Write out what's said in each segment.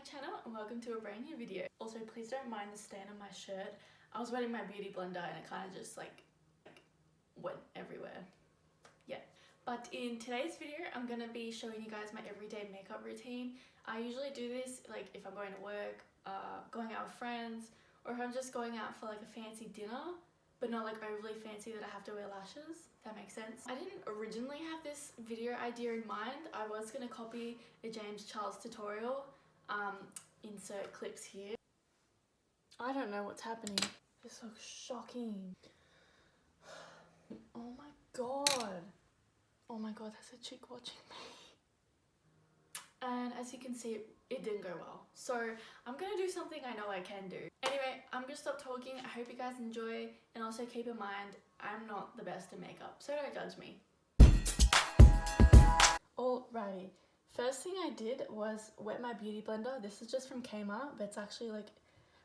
channel and welcome to a brand new video. Also, please don't mind the stain on my shirt. I was wetting my beauty blender and it kind of just like went everywhere. Yeah. But in today's video, I'm going to be showing you guys my everyday makeup routine. I usually do this like if I'm going to work, going out with friends, or if I'm just going out for like a fancy dinner, but not like overly fancy that I have to wear lashes. If that makes sense. I didn't originally have this video idea in mind. I was going to copy a James Charles tutorial. Insert clips here. I don't know what's happening. This looks shocking. Oh my god. Oh my god, that's a chick watching me. And as you can see, it didn't go well. So I'm gonna do something I know I can do. Anyway, I'm gonna stop talking. I hope you guys enjoy, and also keep in mind, I'm not the best at makeup, so don't judge me. Alrighty. First thing I did was wet my beauty blender. This is just from Kmart, but it's actually like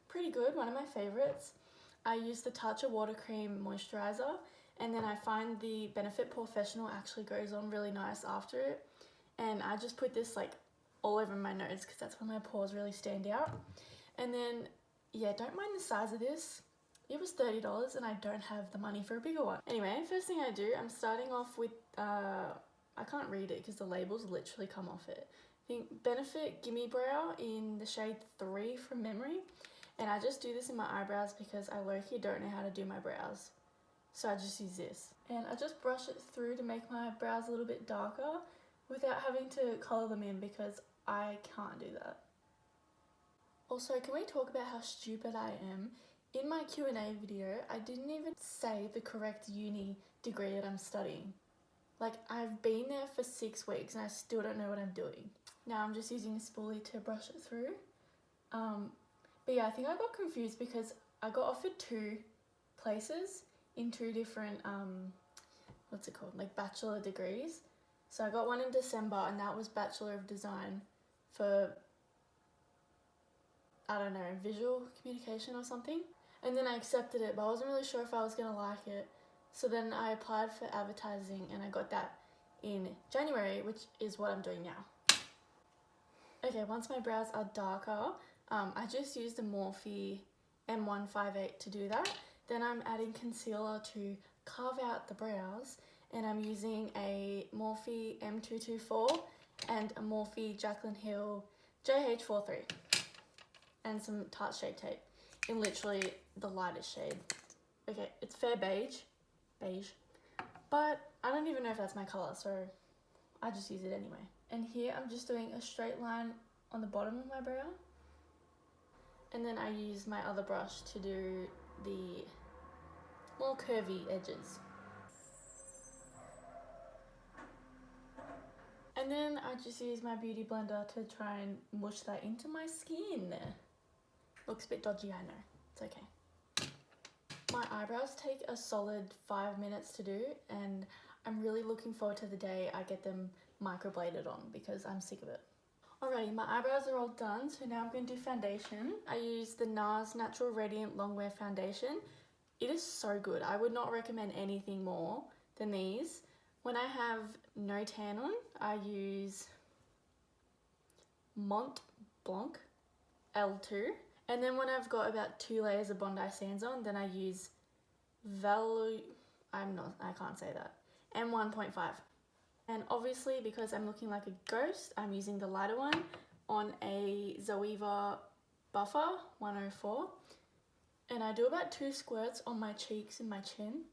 pretty good, one of my favorites. I use the Tatcha water cream moisturizer, and then I find the Benefit Porefessional actually goes on really nice after it. And I just put this like all over my nose because that's when my pores really stand out. And then, yeah, don't mind the size of this. It was $30 and I don't have the money for a bigger one. Anyway, first thing I do, I'm starting off with, I can't read it because the labels literally come off it. I think Benefit Gimmebrow in the shade 3 from memory. And I just do this in my eyebrows because I low-key don't know how to do my brows. So I just use this. And I just brush it through to make my brows a little bit darker without having to colour them in because I can't do that. Also, can we talk about how stupid I am? In my Q&A video, I didn't even say the correct uni degree that I'm studying. Like, I've been there for 6 weeks and I still don't know what I'm doing. Now I'm just using a spoolie to brush it through. But yeah, I think I got confused because I got offered 2 places in 2 different, like bachelor degrees. So I got one in December and that was Bachelor of Design for, I don't know, visual communication or something. And then I accepted it, but I wasn't really sure if I was going to like it. So then I applied for advertising and I got that in January, which is what I'm doing now. Okay, once my brows are darker, I just used the Morphe M158 to do that. Then I'm adding concealer to carve out the brows, and I'm using a Morphe M224 and a Morphe Jaclyn Hill JH43 and some Tarte Shape Tape in literally the lightest shade. Okay, it's fair beige, but I don't even know if that's my colour, so I just use it anyway. And here I'm just doing a straight line on the bottom of my brow, and then I use my other brush to do the more curvy edges. And then I just use my beauty blender to try and mush that into my skin. Looks a bit dodgy, I know. It's okay. My eyebrows take a solid 5 minutes to do, and I'm really looking forward to the day I get them microbladed on because I'm sick of it. Alrighty, my eyebrows are all done, so now I'm going to do foundation. I use the NARS Natural Radiant Longwear Foundation. It is so good. I would not recommend anything more than these. When I have no tan on, I use Mont Blanc L2. And then when I've got about 2 layers of Bondi Sands on, then I use I can't say that, M1.5. And obviously, because I'm looking like a ghost, I'm using the lighter one on a Zoeva Buffer 104. And I do about 2 squirts on my cheeks and my chin.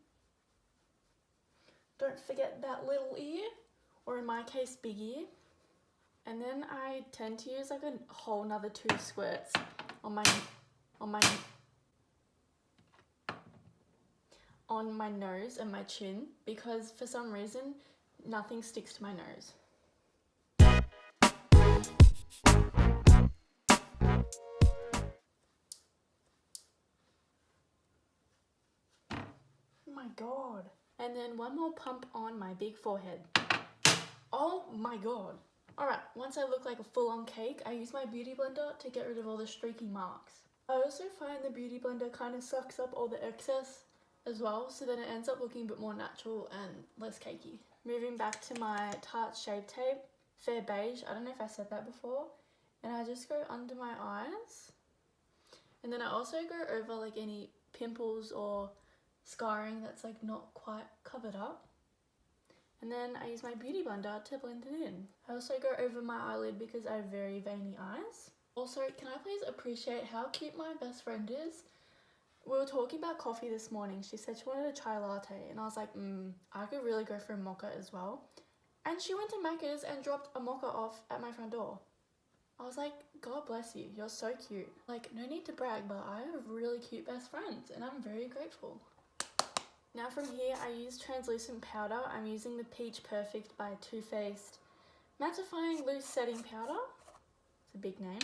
Don't forget that little ear, or in my case, big ear. And then I tend to use like a whole nother 2 squirts on my nose and my chin, because for some reason nothing sticks to my nose. Oh my god. And then one more pump on my big forehead. Oh my god. Alright, once I look like a full-on cake, I use my beauty blender to get rid of all the streaky marks. I also find the beauty blender kind of sucks up all the excess as well, so then it ends up looking a bit more natural and less cakey. Moving back to my Tarte Shape Tape, fair beige, I don't know if I said that before, and I just go under my eyes. And then I also go over like any pimples or scarring that's like not quite covered up. And then I use my beauty blender to blend it in. I also go over my eyelid because I have very veiny eyes. Also, can I please appreciate how cute my best friend is? We were talking about coffee this morning. She said she wanted a chai latte, and I was like, I could really go for a mocha as well. And she went to Macca's and dropped a mocha off at my front door. I was like, God bless you, you're so cute. Like, no need to brag, but I have really cute best friends, and I'm very grateful. Now from here, I use translucent powder. I'm using the Peach Perfect by Too Faced Mattifying Loose Setting Powder. It's a big name.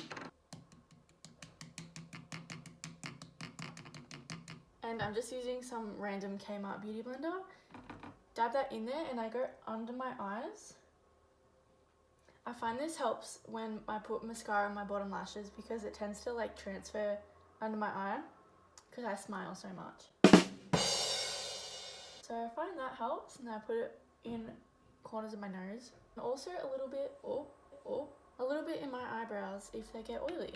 And I'm just using some random Kmart beauty blender. Dab that in there and I go under my eyes. I find this helps when I put mascara on my bottom lashes because it tends to like transfer under my eye because I smile so much. So I find that helps, and I put it in corners of my nose. And also a little bit in my eyebrows if they get oily.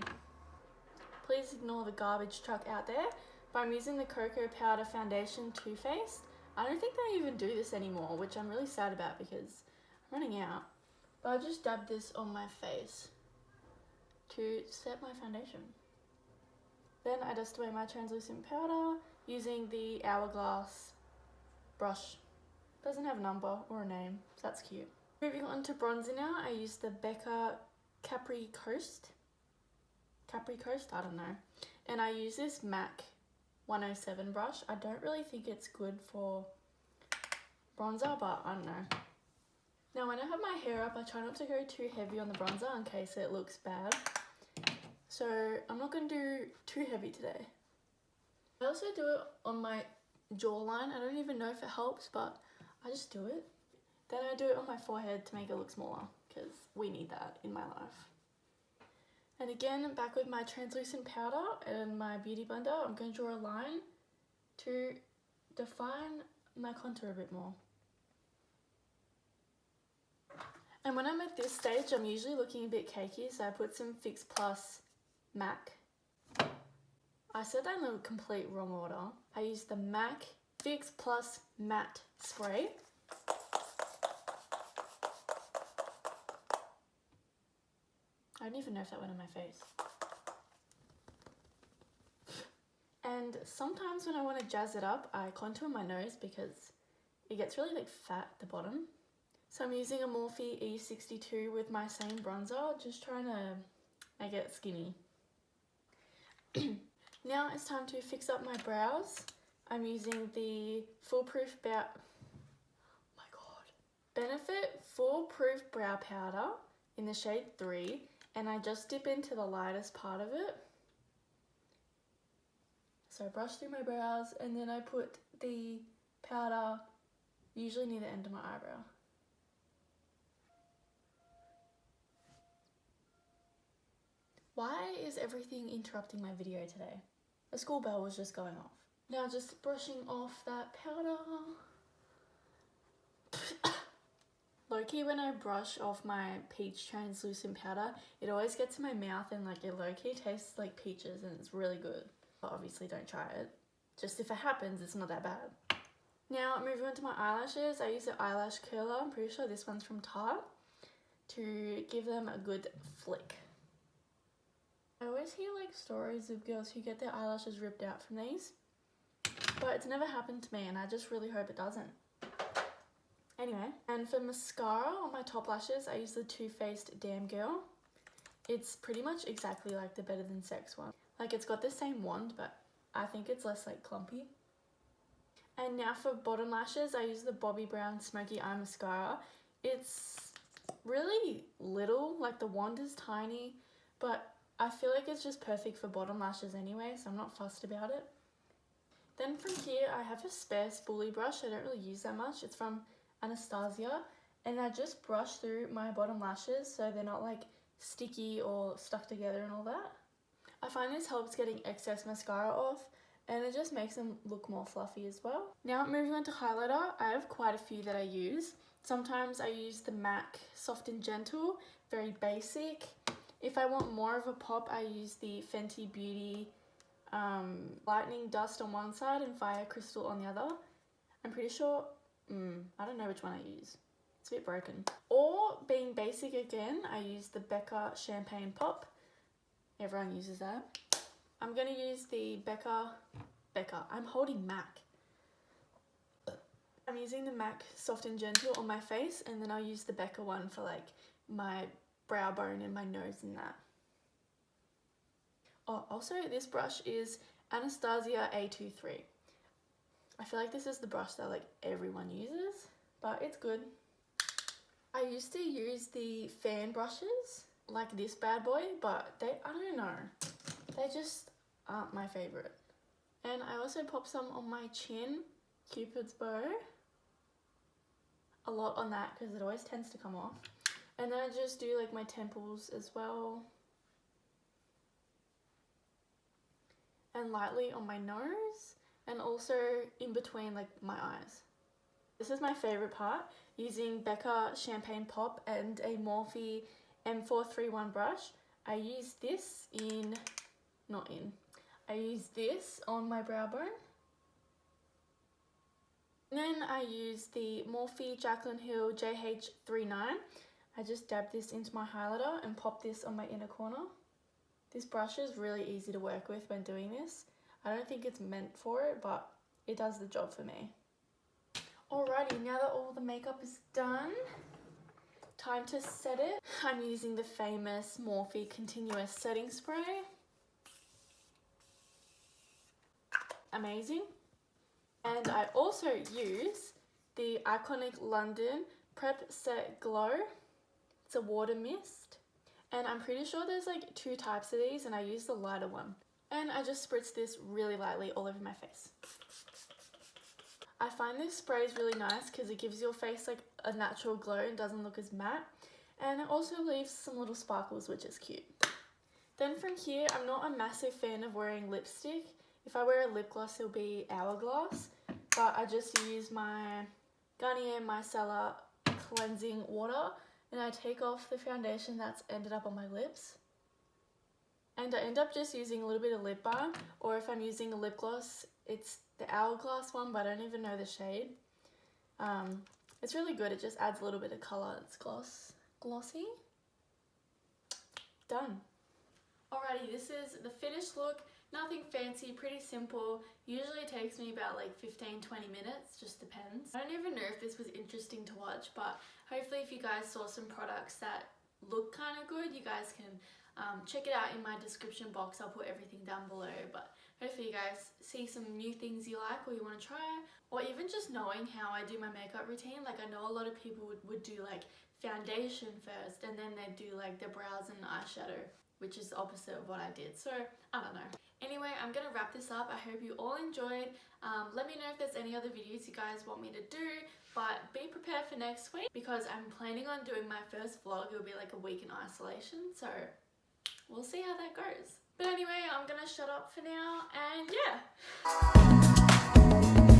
Please ignore the garbage truck out there, but I'm using the Cocoa Powder Foundation Too Faced. I don't think they even do this anymore, which I'm really sad about because I'm running out. But I just dabbed this on my face to set my foundation. Then I dust away my translucent powder using the Hourglass brush. Doesn't have a number or a name, so that's cute. Moving on to bronzer now, I use the Becca Capri Coast, I don't know. And I use this MAC 107 brush. I don't really think it's good for bronzer, but I don't know. Now when I have my hair up, I try not to go too heavy on the bronzer in case it looks bad. So I'm not going to do too heavy today. I also do it on my jawline. I don't even know if it helps, but I just do it. Then I do it on my forehead to make it look smaller because we need that in my life. And again, back with my translucent powder and my beauty blender, I'm going to draw a line to define my contour a bit more. And when I'm at this stage, I'm usually looking a bit cakey, so I put some Fix Plus MAC. I said that in the complete wrong order. I used the MAC Fix Plus Matte Spray. I don't even know if that went on my face. And sometimes when I want to jazz it up, I contour my nose because it gets really like fat at the bottom. So I'm using a Morphe E62 with my same bronzer, just trying to make it skinny. Now it's time to fix up my brows. I'm using the Foolproof Benefit Foolproof Brow Powder in the shade 3, and I just dip into the lightest part of it. So I brush through my brows and then I put the powder usually near the end of my eyebrow. Why is everything interrupting my video today? The school bell was just going off. Now just brushing off that powder. Low-key, when I brush off my peach translucent powder, it always gets in my mouth and like it low-key tastes like peaches and it's really good. But obviously don't try it. Just if it happens, it's not that bad. Now moving on to my eyelashes, I use the eyelash curler. I'm pretty sure this one's from Tarte to give them a good flick. I always hear like stories of girls who get their eyelashes ripped out from these, but it's never happened to me and I just really hope it doesn't. Anyway, and for mascara on my top lashes, I use the Too Faced Damn Girl. It's pretty much exactly like the Better Than Sex one. Like it's got the same wand, but I think it's less like clumpy. And now for bottom lashes, I use the Bobbi Brown Smoky Eye Mascara. It's really little, like the wand is tiny, but I feel like it's just perfect for bottom lashes anyway, so I'm not fussed about it. Then from here, I have a spare spoolie brush. I don't really use that much. It's from Anastasia, and I just brush through my bottom lashes so they're not like sticky or stuck together and all that. I find this helps getting excess mascara off, and it just makes them look more fluffy as well. Now moving on to highlighter, I have quite a few that I use. Sometimes I use the MAC Soft and Gentle, very basic. If I want more of a pop, I use the Fenty Beauty Lightning Dust on one side and Fire Crystal on the other. I'm pretty sure, I don't know which one I use. It's a bit broken. Or, being basic again, I use the Becca Champagne Pop. Everyone uses that. I'm going to use the Becca, I'm holding MAC. I'm using the MAC Soft and Gentle on my face, and then I'll use the Becca one for like my brow bone and my nose and that. Oh, also this brush is Anastasia A23. I feel like this is the brush that like everyone uses, but it's good. I used to use the fan brushes, like this bad boy, but I don't know. They just aren't my favorite. And I also pop some on my chin, Cupid's bow. A lot on that because it always tends to come off. And then I just do like my temples as well. And lightly on my nose and also in between like my eyes. This is my favorite part, using Becca Champagne Pop and a Morphe M431 brush. I use this I use this on my brow bone. And then I use the Morphe Jaclyn Hill JH39. I just dab this into my highlighter and pop this on my inner corner. This brush is really easy to work with when doing this. I don't think it's meant for it, but it does the job for me. Alrighty, now that all the makeup is done, time to set it. I'm using the famous Morphe Continuous Setting Spray. Amazing. And I also use the iconic London Prep Set Glow. It's a water mist. And I'm pretty sure there's like 2 types of these, and I use the lighter one. And I just spritz this really lightly all over my face. I find this spray is really nice because it gives your face like a natural glow and doesn't look as matte. And it also leaves some little sparkles, which is cute. Then from here, I'm not a massive fan of wearing lipstick. If I wear a lip gloss, it'll be Hourglass. But I just use my Garnier Micellar Cleansing Water. And I take off the foundation that's ended up on my lips. And I end up just using a little bit of lip balm, or if I'm using a lip gloss, it's the Hourglass one, but I don't even know the shade. It's really good, it just adds a little bit of colour. It's glossy. Done. Alrighty, this is the finished look. Nothing fancy, pretty simple. Usually takes me about like 15-20 minutes, just depends. I don't even know if this was interesting to watch, but hopefully if you guys saw some products that look kind of good, you guys can check it out in my description box. I'll put everything down below, but hopefully you guys see some new things you like or you want to try, or even just knowing how I do my makeup routine. Like I know a lot of people would do like foundation first and then they'd do like the brows and eyeshadow, which is the opposite of what I did. So I don't know. Anyway, I'm gonna wrap this up. I hope you all enjoyed. Let me know if there's any other videos you guys want me to do, but be prepared for next week because I'm planning on doing my first vlog. It'll be like a week in isolation, so we'll see how that goes. But anyway, I'm gonna shut up for now, and yeah.